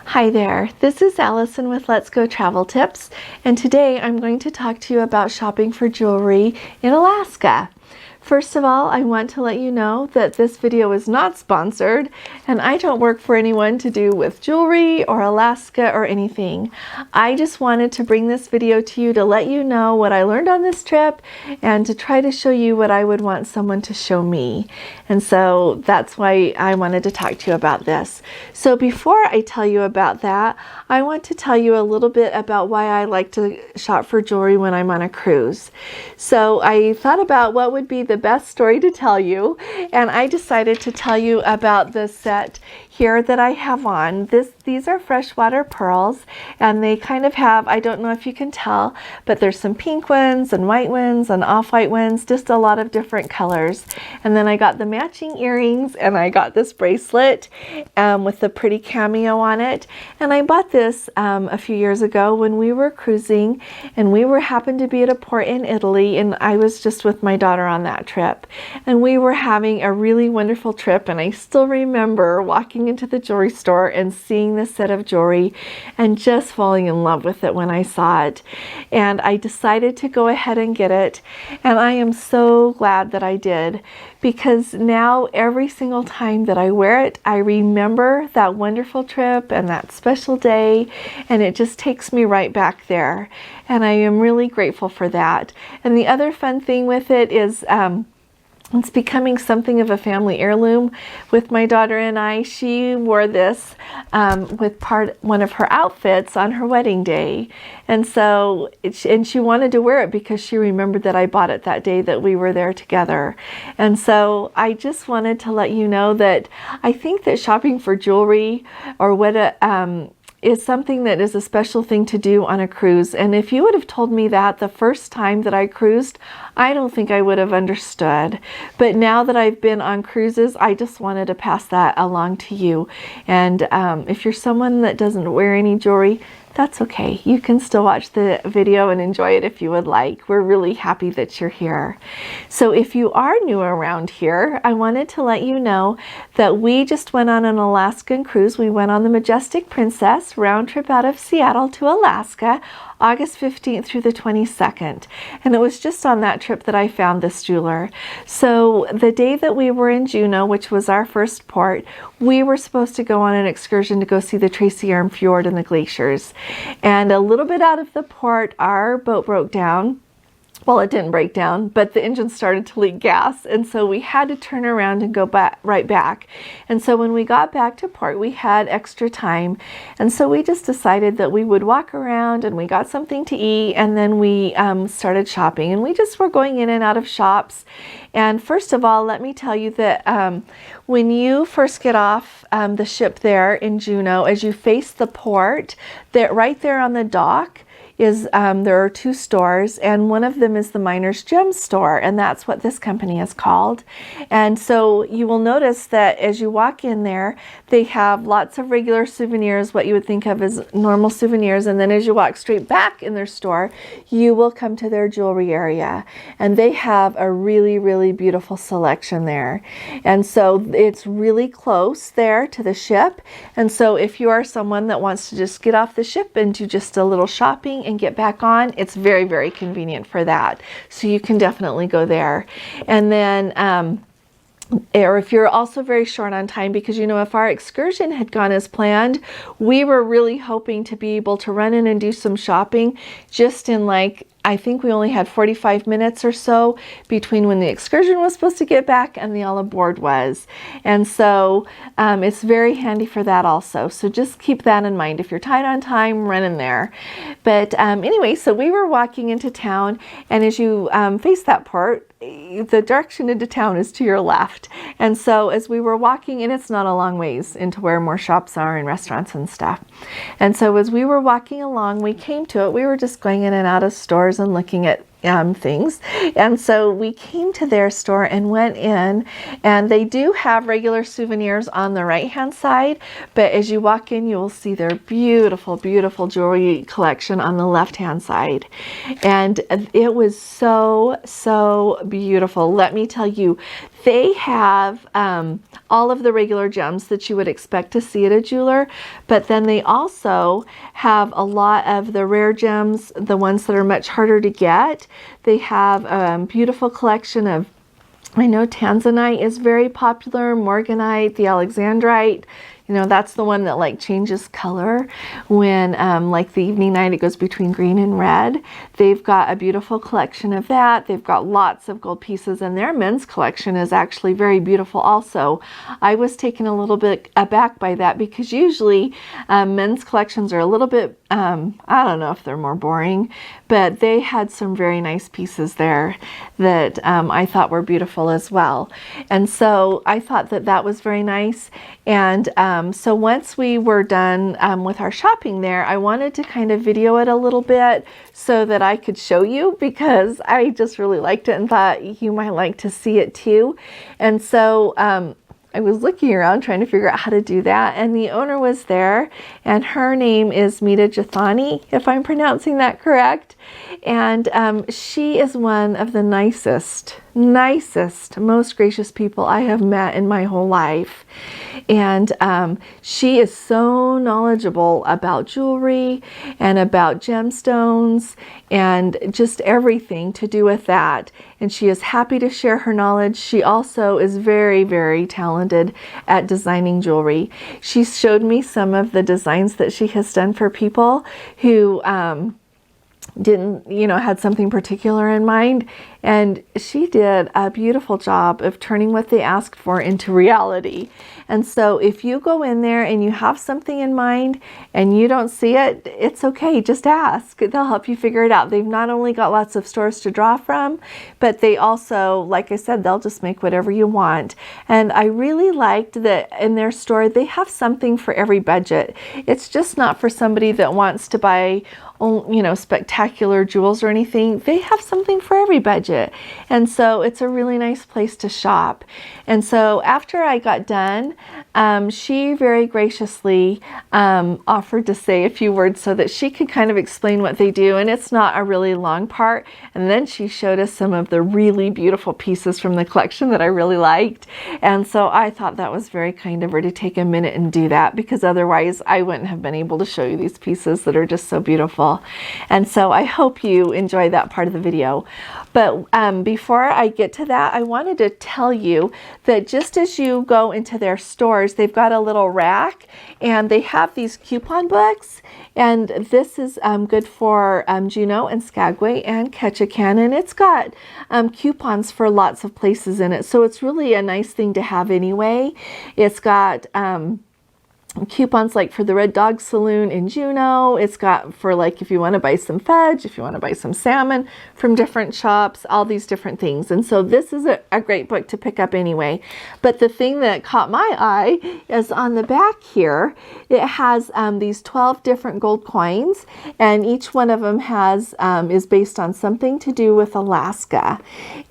Hi there, this is Allison with Let's Go Travel Tips, and today I'm going to talk to you about shopping for jewelry in Alaska. First of all, I want to let you know that this video is not sponsored, and I don't work for anyone to do with jewelry or Alaska or anything. I just wanted to bring this video to you to let you know what I learned on this trip and to try to show you what I would want someone to show me. And so that's why I wanted to talk to you about this. So before I tell you about that, I want to tell you a little bit about why I like to shop for jewelry when I'm on a cruise. So I thought about what would be the best story to tell you, and I decided to tell you about the set here that I have on. These are freshwater pearls, and they kind of have, I don't know if you can tell, but there's some pink ones and white ones and off-white ones, just a lot of different colors. And then I got the matching earrings, and I got this bracelet with the pretty cameo on it. And I bought this a few years ago when we were cruising, and we happened to be at a port in Italy, and I was just with my daughter on that trip. And we were having a really wonderful trip, and I still remember walking into the jewelry store and seeing this set of jewelry and just falling in love with it when I saw it. And I decided to go ahead and get it, and I am so glad that I did, because now every single time that I wear it, I remember that wonderful trip and that special day, and it just takes me right back there. And I am really grateful for that. And the other fun thing with it is it's becoming something of a family heirloom. With my daughter and I, she wore this with one of her outfits on her wedding day. And so, she wanted to wear it because she remembered that I bought it that day that we were there together. And so I just wanted to let you know that I think that shopping for jewelry or is something that is a special thing to do on a cruise. And if you would have told me that the first time that I cruised, I don't think I would have understood. But now that I've been on cruises, I just wanted to pass that along to you. And if you're someone that doesn't wear any jewelry, that's okay. You can still watch the video and enjoy it if you would like. We're really happy that you're here. So if you are new around here, I wanted to let you know that we just went on an Alaskan cruise. We went on the Majestic Princess, round trip out of Seattle to Alaska, August 15th through the 22nd. And it was just on that trip that I found this jeweler. So the day that we were in Juneau, which was our first port, we were supposed to go on an excursion to go see the Tracy Arm Fjord and the glaciers. And a little bit out of the port, our boat broke down. Well, it didn't break down, but the engine started to leak gas, and so we had to turn around and go right back. And so when we got back to port, we had extra time, and so we just decided that we would walk around, and we got something to eat, and then we started shopping, and we just were going in and out of shops. And first of all, let me tell you that when you first get off the ship there in Juneau, as you face the port, that right there on the dock is there are two stores, and one of them is the MINERS gem store, and that's what this company is called. And so you will notice that as you walk in there, they have lots of regular souvenirs, what you would think of as normal souvenirs, and then as you walk straight back in their store, you will come to their jewelry area, and they have a really, really beautiful selection there. And so it's really close there to the ship, and so if you are someone that wants to just get off the ship and do just a little shopping and get back on, it's very, very convenient for that. So you can definitely go there. And then or if you're also very short on time, because if our excursion had gone as planned, we were really hoping to be able to run in and do some shopping just in I think we only had 45 minutes or so between when the excursion was supposed to get back and the all aboard was. And so it's very handy for that also. So just keep that in mind. If you're tight on time, run in there. But anyway, so we were walking into town, and as you face that port, the direction into town is to your left. And so as we were walking, and it's not a long ways into where more shops are and restaurants and stuff. And so as we were walking along, we came to it. We were just going in and out of stores and looking at things. And so we came to their store and went in, and they do have regular souvenirs on the right hand side, but as you walk in, you will see their beautiful, beautiful jewelry collection on the left hand side. And it was so, so beautiful. Let me tell you, They have all of the regular gems that you would expect to see at a jeweler, but then they also have a lot of the rare gems, the ones that are much harder to get. They have a beautiful collection of, I know tanzanite is very popular, morganite, the alexandrite. You know, that's the one that like changes color when like the evening night, it goes between green and red. They've got a beautiful collection of that. They've got lots of gold pieces, and their men's collection is actually very beautiful also. I was taken a little bit aback by that because usually men's collections are a little bit, I don't know if they're more boring, but they had some very nice pieces there that I thought were beautiful as well. And so I thought that that was very nice. And so once we were done with our shopping there, I wanted to kind of video it a little bit so that I could show you, because I just really liked it and thought you might like to see it too. And so I was looking around trying to figure out how to do that, and the owner was there, and her name is Mita Jathani, if I'm pronouncing that correct. And she is one of the nicest, most gracious people I have met in my whole life. And she is so knowledgeable about jewelry and about gemstones and just everything to do with that. And she is happy to share her knowledge. She also is very, very talented at designing jewelry. She showed me some of the designs that she has done for people who didn't, you know, had something particular in mind, and she did a beautiful job of turning what they asked for into reality. And so if you go in there and you have something in mind and you don't see it, it's okay, just ask. They'll help you figure it out. They've not only got lots of stores to draw from, but they also, like I said, they'll just make whatever you want. And I really liked that in their store they have something for every budget. It's just not for somebody that wants to buy, you know, spectacular jewels or anything. They have something for every budget. And so it's a really nice place to shop. And so after I got done, she very graciously offered to say a few words so that she could kind of explain what they do. And it's not a really long part. And then she showed us some of the really beautiful pieces from the collection that I really liked. And so I thought that was very kind of her to take a minute and do that, because otherwise I wouldn't have been able to show you these pieces that are just so beautiful. And so I hope you enjoy that part of the video. But before I get to that, I wanted to tell you that just as you go into their stores, they've got a little rack and they have these coupon books. And this is good for Juneau and Skagway and Ketchikan, and it's got coupons for lots of places in it. So it's really a nice thing to have anyway. It's got coupons like for the Red Dog Saloon in Juneau. It's got for like if you want to buy some fudge, if you want to buy some salmon from different shops, all these different things. And so this is a great book to pick up anyway. But the thing that caught my eye is on the back here, it has these 12 different gold coins, and each one of them has is based on something to do with Alaska.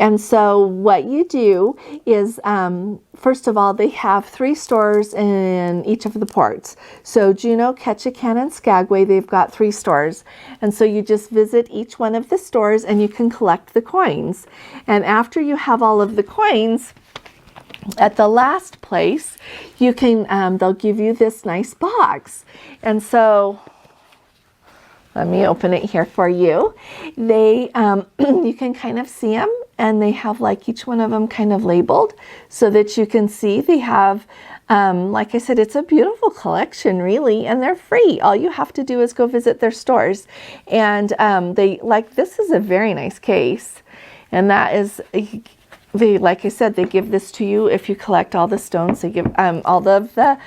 And so what you do is first of all, they have 3 stores in each of the ports. So Juneau, Ketchikan, and Skagway, they've got 3 stores. And so you just visit each one of the stores and you can collect the coins. And after you have all of the coins, at the last place, you can, they'll give you this nice box. And so let me open it here for you. They, you can kind of see them, and they have like each one of them kind of labeled so that you can see. They have, like I said, it's a beautiful collection really, and they're free. All you have to do is go visit their stores. And this is a very nice case, and that is, like I said, they give this to you if you collect all the stones. They give all of the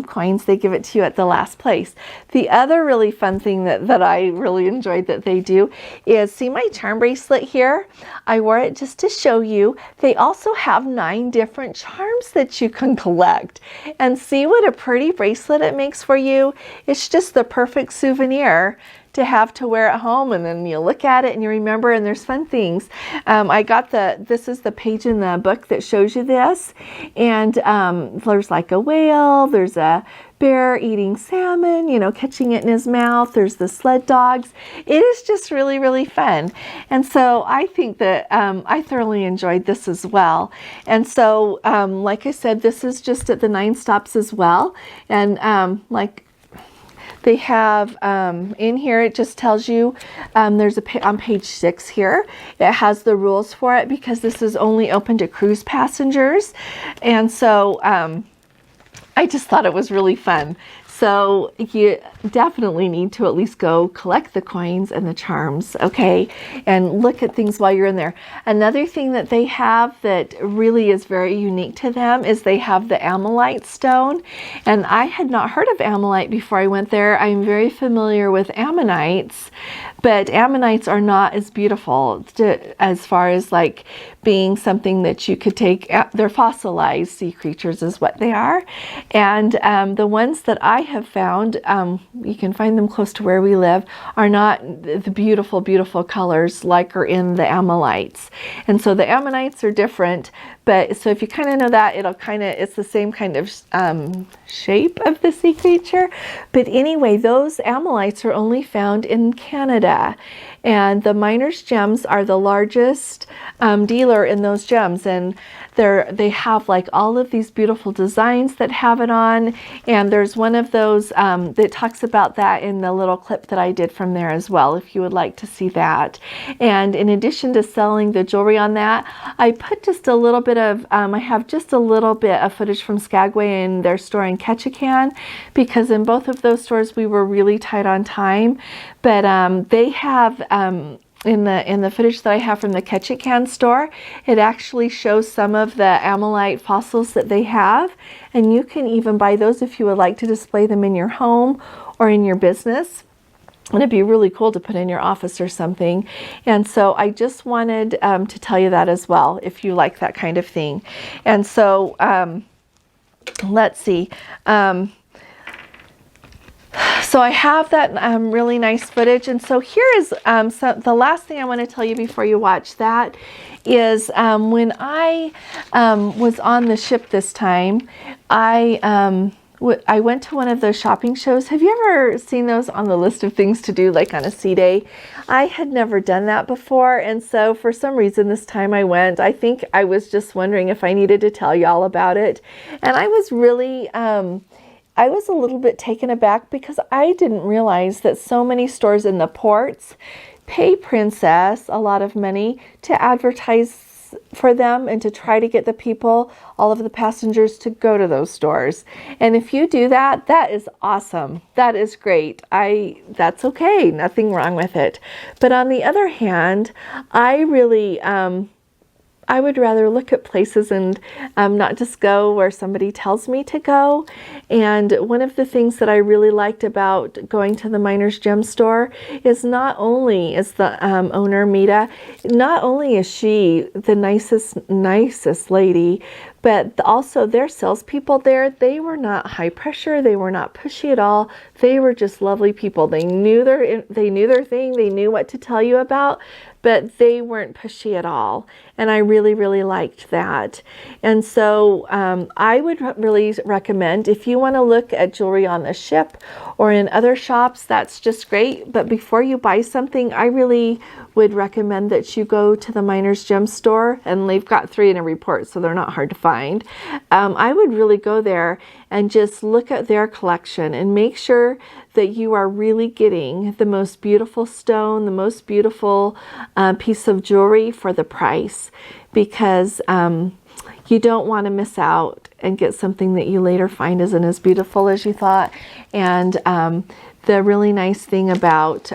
coins, they give it to you at the last place. The other really fun thing that I really enjoyed that they do is, see my charm bracelet here? I wore it just to show you. They also have 9 different charms that you can collect. And see what a pretty bracelet it makes for you? It's just the perfect souvenir to have to wear at home, and then you look at it and you remember, and there's fun things. I got this is the page in the book that shows you this, and there's like a whale, there's a bear eating salmon, you know, catching it in his mouth. There's the sled dogs. It is just really, really fun. And so I think that I thoroughly enjoyed this as well. And so, like I said, this is just at the 9 stops as well. And like they have in here, it just tells you, there's on page 6 here, it has the rules for it because this is only open to cruise passengers. And so, I just thought it was really fun. So you definitely need to at least go collect the coins and the charms, okay? And look at things while you're in there. Another thing that they have that really is very unique to them is they have the Ammolite stone. And I had not heard of Ammolite before I went there. I'm very familiar with Ammonites, but Ammonites are not as beautiful as far as like being something that you could take. They're fossilized sea creatures is what they are. And the ones that I have found, you can find them close to where we live, are not the beautiful, beautiful colors like are in the Ammolites. And so the Ammonites are different, but so if you kind of know that, it's the same kind of shape of the sea creature. But anyway, those Ammolites are only found in Canada. And the Miners gems are the largest dealer in those gems, and they have like all of these beautiful designs that have it on. And there's one of those that talks about that in the little clip that I did from there as well, if you would like to see that. And in addition to selling the jewelry on that, I put just a little bit of I have just a little bit of footage from Skagway in their store in Ketchikan, because in both of those stores we were really tight on time. But they have in the footage that I have from the Ketchikan store, it actually shows some of the Ammolite fossils that they have, and you can even buy those if you would like to display them in your home or in your business. And it'd be really cool to put in your office or something. And so I just wanted to tell you that as well, if you like that kind of thing. And so let's see. So I have that really nice footage. And so here is the last thing I want to tell you before you watch that is when I was on the ship this time, I went to one of those shopping shows. Have you ever seen those on the list of things to do, like on a sea day? I had never done that before, and so for some reason this time I went. I think I was just wondering if I needed to tell y'all about it. And I was really, I was a little bit taken aback because I didn't realize that so many stores in the ports pay Princess a lot of money to advertise for them and to try to get the people, all of the passengers, to go to those stores. And if you do that, that is awesome. That is great. That's okay. Nothing wrong with it. But on the other hand, I really, I would rather look at places and not just go where somebody tells me to go. And one of the things that I really liked about going to the Miners Gem store is not only is the owner, Mita, not only is she the nicest lady, but also their salespeople there, they were not high pressure. They were not pushy at all. They were just lovely people. They knew their thing. They knew what to tell you about, but they weren't pushy at all. And I really, really liked that. And so I would really recommend, if you want to look at jewelry on the ship or in other shops, that's just great. But before you buy something, I really would recommend that you go to the Miners Gem store, and they've got 3 in a report, so they're not hard to find. I would really go there and just look at their collection and make sure that you are really getting the most beautiful stone, the most beautiful piece of jewelry for the price, because you don't want to miss out and get something that you later find isn't as beautiful as you thought. And the really nice thing about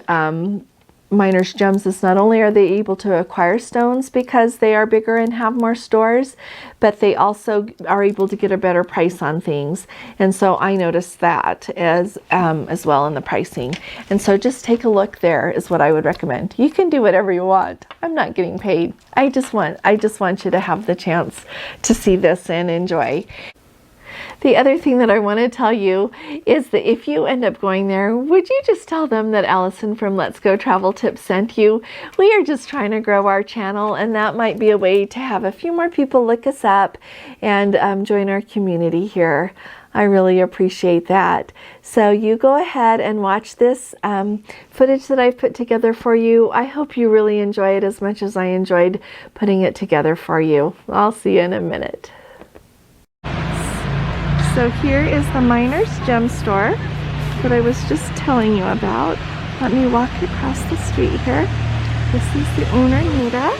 Miners Gems is not only are they able to acquire stones because they are bigger and have more stores, but they also are able to get a better price on things. And so I noticed that as well in the pricing. And so just take a look there is what I would recommend. You can do whatever you want. I'm not getting paid. I just want you to have the chance to see this and enjoy. The other thing that I want to tell you is that if you end up going there, would you just tell them that Allison from Let's Go Travel Tips sent you? We are just trying to grow our channel, and that might be a way to have a few more people look us up and join our community here. I really appreciate that. So you go ahead and watch this footage that I've put together for you. I hope you really enjoy it as much as I enjoyed putting it together for you. I'll see you in a minute. So here is the Miners Gem Store that I was just telling you about. Let me walk across the street here. This is the owner, Nita.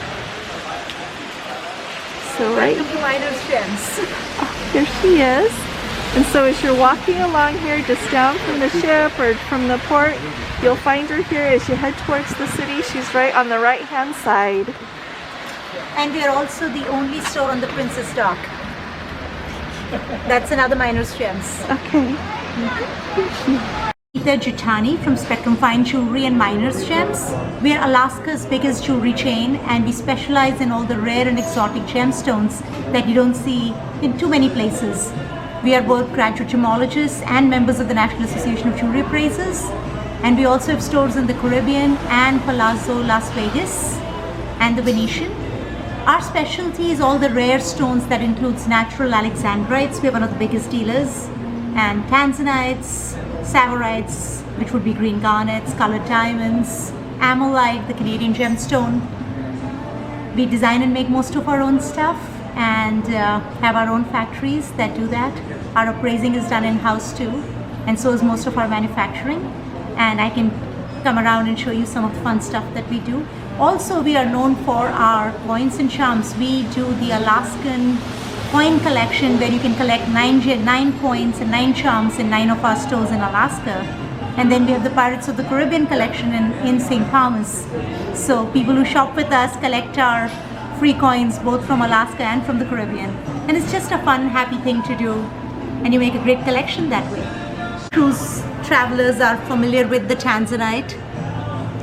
So right to Miners Gems. Oh, here she is. And so as you're walking along here, just down from the ship or from the port, you'll find her here as you head towards the city. She's right on the right-hand side. And we are also the only store on the Princess Dock. That's another Miners Gems. Okay. Peter Jutani from Spectrum Fine Jewelry and Miners Gems. We are Alaska's biggest jewelry chain, and we specialize in all the rare and exotic gemstones that you don't see in too many places. We are both graduate gemologists and members of the National Association of Jewelry Appraisers. And we also have stores in the Caribbean and Palazzo, Las Vegas, and the Venetian. Our specialty is all the rare stones that includes natural alexandrites. We are one of the biggest dealers. And tanzanites, savorites, which would be green garnets, colored diamonds, Ammolite, the Canadian gemstone. We design and make most of our own stuff, and have our own factories that do that. Our appraising is done in-house too, and so is most of our manufacturing. And I can come around and show you some of the fun stuff that we do. Also, we are known for our coins and charms. We do the Alaskan coin collection, where you can collect 9 coins and 9 charms in 9 of our stores in Alaska. And then we have the Pirates of the Caribbean collection in St. Thomas. So people who shop with us collect our free coins both from Alaska and from the Caribbean. And it's just a fun, happy thing to do. And you make a great collection that way. Cruise travelers are familiar with the tanzanite,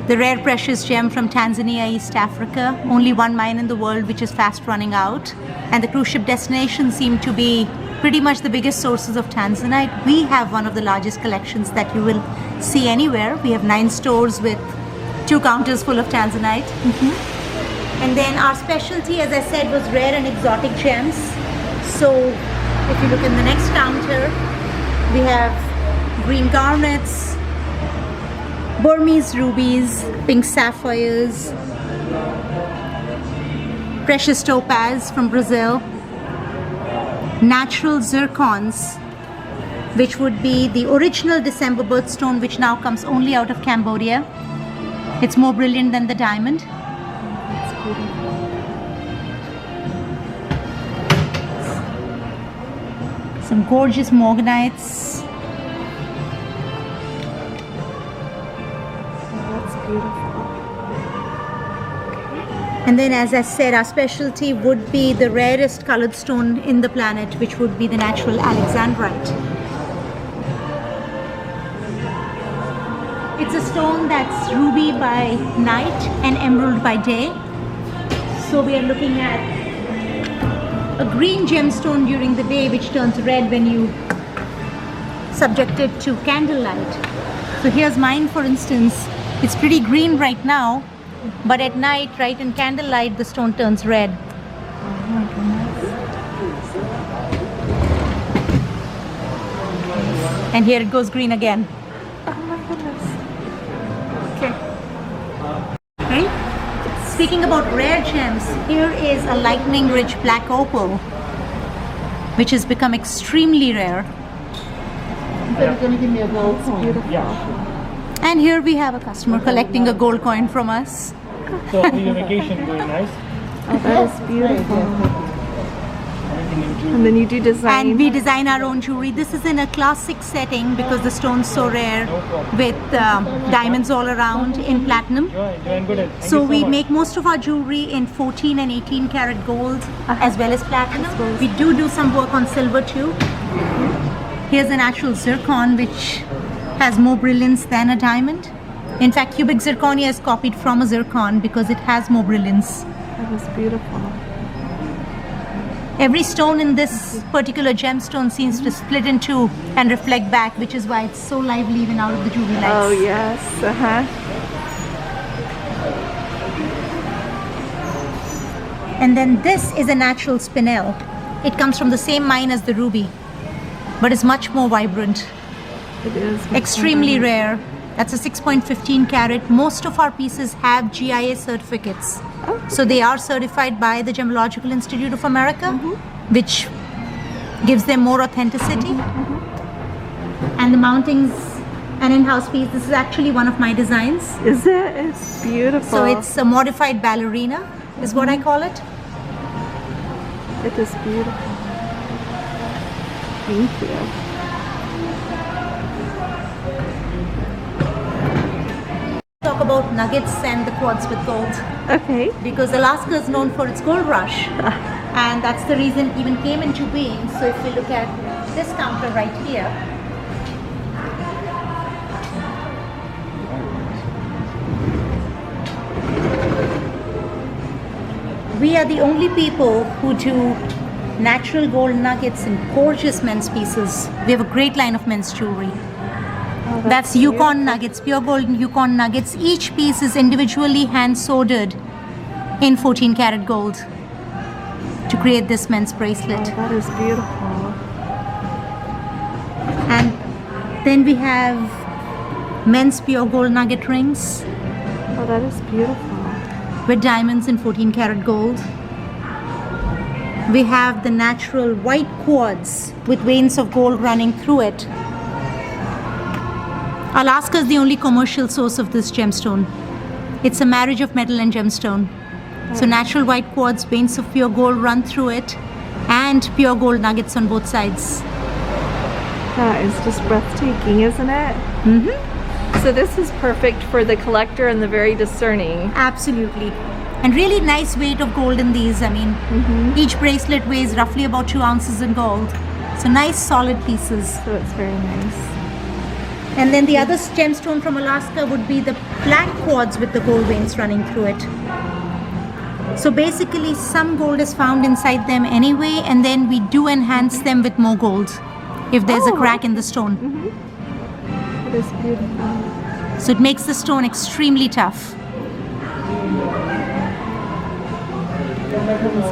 the rare precious gem from Tanzania, East Africa. Only one mine in the world which is fast running out. And the cruise ship destinations seem to be pretty much the biggest sources of tanzanite. We have one of the largest collections that you will see anywhere. We have 9 stores with 2 counters full of tanzanite. And then our specialty, as I said, was rare and exotic gems. So if you look in the next counter, we have green garnets, Burmese rubies, pink sapphires, precious topaz from Brazil, natural zircons, which would be the original December birthstone, which now comes only out of Cambodia. It's more brilliant than the diamond. Some gorgeous morganites. That's beautiful. And then, as I said, our specialty would be the rarest colored stone in the planet, which would be the natural alexandrite. It's a stone that's ruby by night and emerald by day. So we are looking at a green gemstone during the day, which turns red when you subject it to candlelight. So here's mine, for instance. It's pretty green right now, but at night, right in candlelight, the stone turns red. Oh my goodness. And here it goes green again. Oh my goodness. Okay. Okay? Speaking about rare gems, here is a lightning-rich black opal, which has become extremely rare. You're going to give me a gold coin. Beautiful. And here we have a customer collecting a gold coin from us. So, how your vacation going? Nice? Oh, that is beautiful. And then you do design. And we design our own jewelry. This is in a classic setting because the stone's so rare, with diamonds all around in platinum. So we make most of our jewelry in 14 and 18 karat gold as well as platinum. We do some work on silver too. Here's a natural zircon which has more brilliance than a diamond. In fact, cubic zirconia is copied from a zircon because it has more brilliance. That was beautiful. Every stone in this particular gemstone seems to split in two and reflect back, which is why it's so lively even out of the jewelry lights. Oh yes, And then this is a natural spinel. It comes from the same mine as the ruby, but is much more vibrant. It is Extremely rare. That's a 6.15 carat. Most of our pieces have GIA certificates. Oh. So they are certified by the Gemological Institute of America, which gives them more authenticity. And the mounting's an in-house piece. This is actually one of my designs. Is it? It's beautiful. So it's a modified ballerina, is what I call it. It is beautiful. Thank you. Talk about nuggets and the quartz with gold, Okay. because Alaska is known for its gold rush, and that's the reason it even came into being. So if we look at this counter right here, we are the only people who do natural gold nuggets in gorgeous men's pieces. We have a great line of men's jewelry. Oh, That's Yukon nuggets, pure golden Yukon nuggets. Each piece is individually hand soldered in 14 karat gold to create this men's bracelet. Oh, that is beautiful. And then we have men's pure gold nugget rings Oh, that is beautiful. with diamonds in 14 karat gold. We have the natural white quartz with veins of gold running through it. Alaska is the only commercial source of this gemstone. It's a marriage of metal and gemstone. So natural white quartz, veins of pure gold run through it, and pure gold nuggets on both sides. That is just breathtaking, isn't it? So this is perfect for the collector and the very discerning. Absolutely. And really nice weight of gold in these. I mean, each bracelet weighs roughly about 2 ounces in gold. So nice solid pieces. So it's very nice. And then the other gemstone from Alaska would be the black quartz with the gold veins running through it. So basically some gold is found inside them anyway, and then we do enhance them with more gold if there's a crack in the stone. It is beautiful. So it makes the stone extremely tough.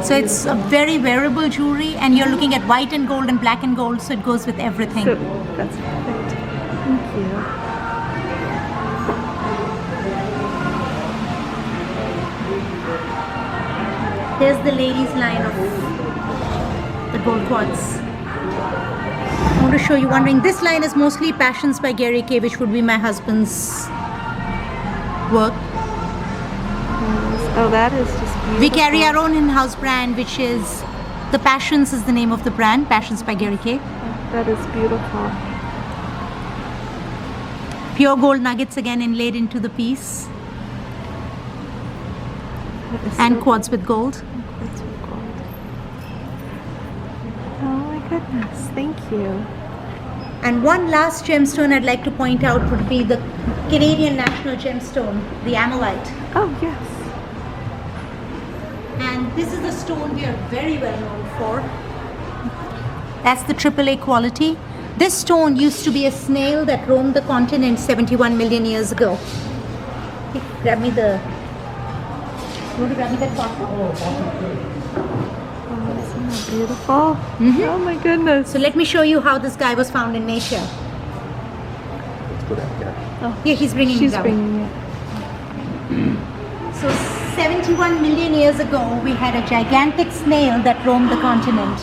So it's a very wearable jewelry, and you're looking at white and gold and black and gold, so it goes with everything. So that's perfect. Thank you. Here's the ladies' line of the gold quartz. I want to show you one ring. This line is mostly Passions by Gary K, which would be my husband's work. Oh, that is just beautiful. We carry our own in-house brand, which is the Passions is the name of the brand, Passions by Gary K. That is beautiful. Pure gold nuggets again inlaid into the piece, That is and so quartz with gold. quartz with gold. Oh my goodness, thank you. And one last gemstone I'd like to point out would be the Canadian national gemstone, the Ammolite. Oh yes. And this is the stone we are very well known for. That's the AAA quality. This stone used to be a snail that roamed the continent 71 million years ago. Hey, grab me the... You want to grab me that bottle? Oh, isn't that beautiful? Oh my goodness. So let me show you how this guy was found in nature. Yeah, he's bringing She's it down. bringing it. So 71 million years ago, we had a gigantic snail that roamed the continent.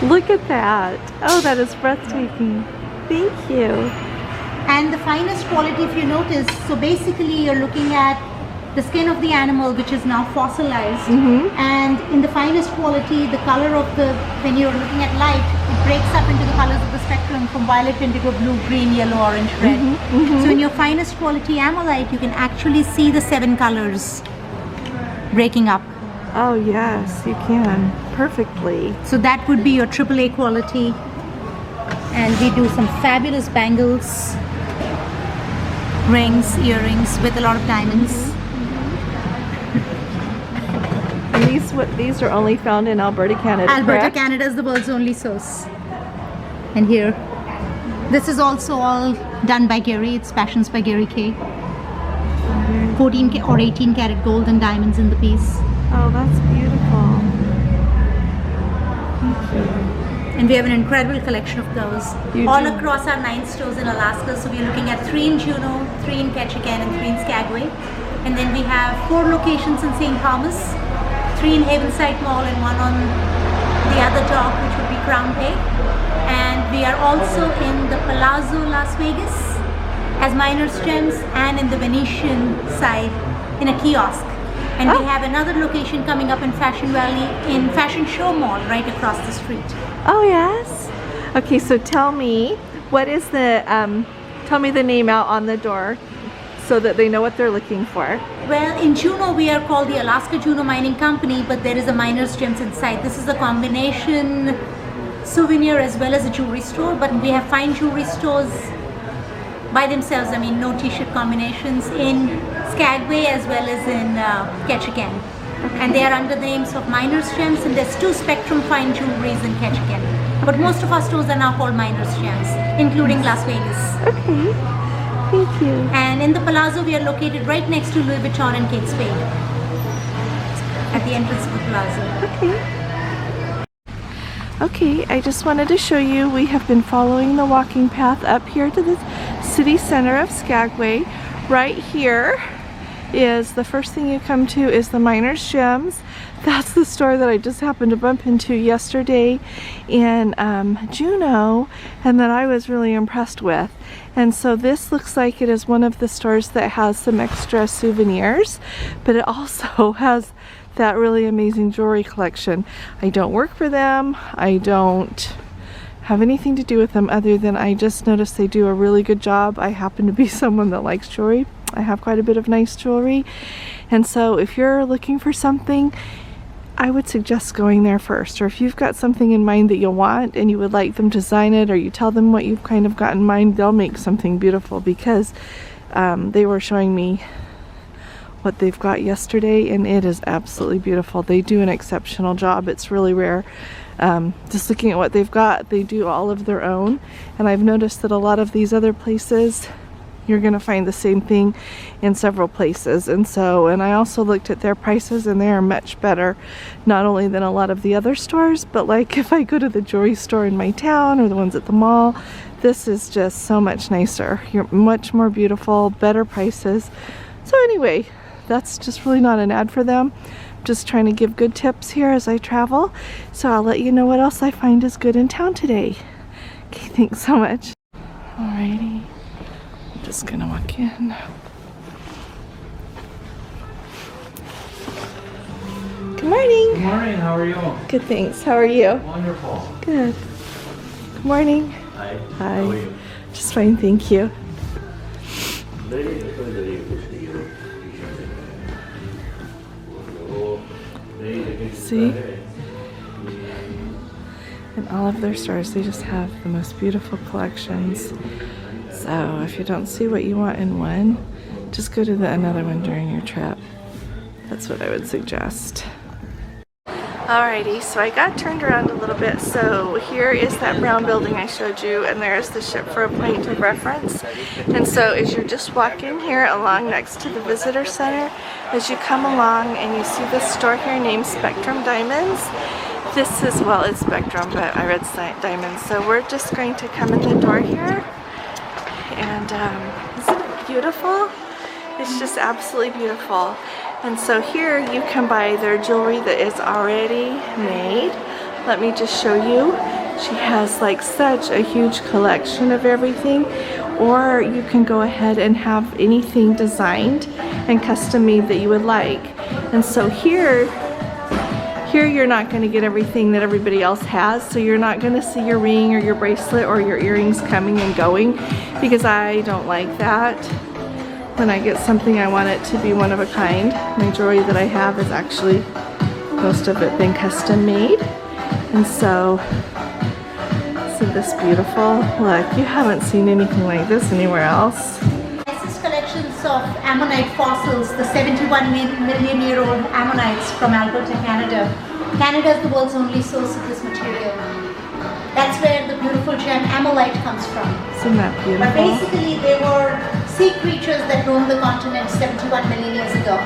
Look at that. Oh, that is breathtaking. Thank you. And the finest quality, if you notice, so basically you're looking at the skin of the animal, which is now fossilized, and in the finest quality, the color of the, when you're looking at light, it breaks up into the colors of the spectrum from violet, indigo, blue, green, yellow, orange, red. So in your finest quality Ammolite, you can actually see the 7 colors breaking up. Oh yes, you can. Perfectly. So that would be your AAA quality. And we do some fabulous bangles, rings, earrings with a lot of diamonds. And these are only found in Alberta, Canada. Alberta, correct? Canada is the world's only source. And here, this is also all done by Gary. It's Passions by Gary K. 14 or 18 karat gold and diamonds in the piece. Oh, that's beautiful. Thank you. And we have an incredible collection of those You all do. across our 9 stores in Alaska. So we're looking at 3 in Juneau, 3 in Ketchikan, and 3 in Skagway. And then we have 4 locations in St. Thomas, 3 in Havenside Mall, and 1 on the other dock, which would be Crown Bay. And we are also in the Palazzo, Las Vegas, as Miners Gems, and in the Venetian side in a kiosk. And we have another location coming up in Fashion Valley in Fashion Show Mall right across the street. Oh yes. Okay, so tell me, what is the tell me the name out on the door so that they know what they're looking for. Well, in Juneau we are called the Alaska Juneau Mining Company, but there is a Miners Gems inside. This is a combination souvenir as well as a jewelry store, but we have fine jewelry stores by themselves. I mean, no t-shirt combinations in Skagway as well as in Ketchikan. And they are under the names of Miners Gems, and there's 2 Spectrum fine jewelries in Ketchikan. But most of our stores are now called Miners Gems, including Las Vegas. Okay, thank you. And in the Palazzo, we are located right next to Louis Vuitton and Kate Spade, at the entrance of the Plaza. Okay, I just wanted to show you, we have been following the walking path up here to the city center of Skagway. Right here is the first thing you come to is the Miners Gems. That's the store that I just happened to bump into yesterday in Juneau, and that I was really impressed with. And so this looks like it is one of the stores that has some extra souvenirs, but it also has that really amazing jewelry collection. I don't work for them. I don't have anything to do with them other than I just noticed they do a really good job. I happen to be someone that likes jewelry. I have quite a bit of nice jewelry. And so if you're looking for something, I would suggest going there first. Or if you've got something in mind that you'll want and you would like them to design it, or you tell them what you've kind of got in mind, they'll make something beautiful, because they were showing me what they've got yesterday and it is absolutely beautiful. They do an exceptional job. It's really rare. Just looking at what they've got, they do all of their own, and I've noticed that a lot of these other places you're gonna find the same thing in several places. And I also looked at their prices, and they are much better, not only than a lot of the other stores, but like if I go to the jewelry store in my town or the ones at the mall, this is just so much nicer. You're much more beautiful, better prices. So anyway, that's just really not an ad for them. Just trying to give good tips here as I travel. So I'll let you know what else I find is good in town today. Okay, thanks so much. Alrighty, I'm just gonna walk in. Good morning. Good morning, how are you? Good, thanks. How are you? Wonderful. Good. Good morning. Hi. Hi. How are you? Just fine, thank you. See? In all of their stores, they just have the most beautiful collections. So if you don't see what you want in one, just go to another one during your trip. That's what I would suggest. Alrighty, so I got turned around a little bit. So here is that brown building I showed you, and there's the ship for a point of reference. And so as you're just walking here along next to the visitor center, as you come along and you see this store here named Spectrum Diamonds, this is, well, it's Spectrum, but I read Diamonds. So we're just going to come in the door here, and isn't it beautiful? It's just absolutely beautiful. And so here you can buy their jewelry that is already made. Let me just show you. She has like such a huge collection of everything. Or you can go ahead and have anything designed and custom made that you would like. And so here you're not going to get everything that everybody else has. So you're not going to see your ring or your bracelet or your earrings coming and going, because I don't like that. When I get something, I want it to be one of a kind. My jewelry that I have is actually, most of it been custom made. And so, isn't this beautiful? Look, you haven't seen anything like this anywhere else. Nicest collections of Ammonite fossils, the 71-million-year-old Ammonites from Alberta, Canada. Canada is the world's only source of this material. That's where the beautiful gem Ammolite comes from. Isn't that beautiful? But basically, they were sea creatures that roamed the continent 71 million years ago.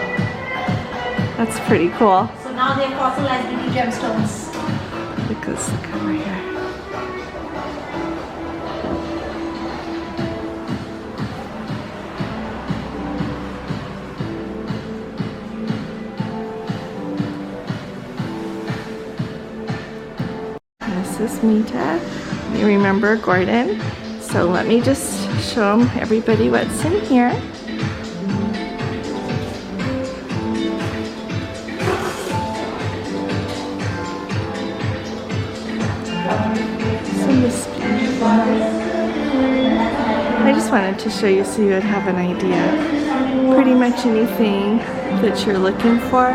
That's pretty cool. So now they're fossilized beauty gemstones. Look at this over here. This is Mita. You remember Gordon? So let me just show everybody what's in here. I just wanted to show you so you would have an idea. Pretty much anything that you're looking for.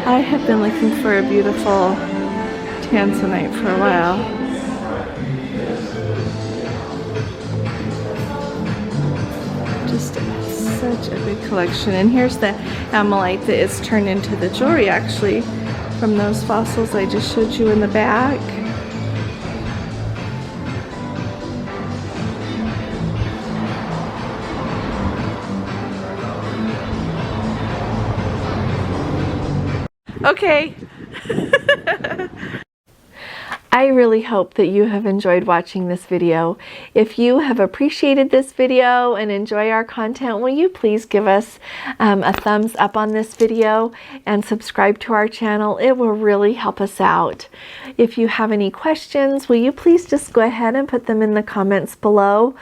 I have been looking for a beautiful tanzanite for a while. Just such a big collection. And here's the Ammolite that is turned into the jewelry actually from those fossils I just showed you in the back. Okay. I really hope that you have enjoyed watching this video. If you have appreciated this video and enjoy our content, will you please give us a thumbs up on this video and subscribe to our channel? It will really help us out. If you have any questions, will you please just go ahead and put them in the comments below,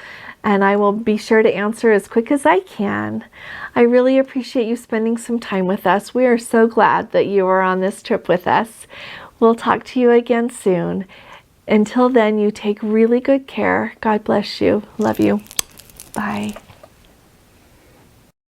and I will be sure to answer as quick as I can. I really appreciate you spending some time with us. We are so glad that you are on this trip with us. We'll talk to you again soon. Until then, you take really good care. God bless you. Love you. Bye.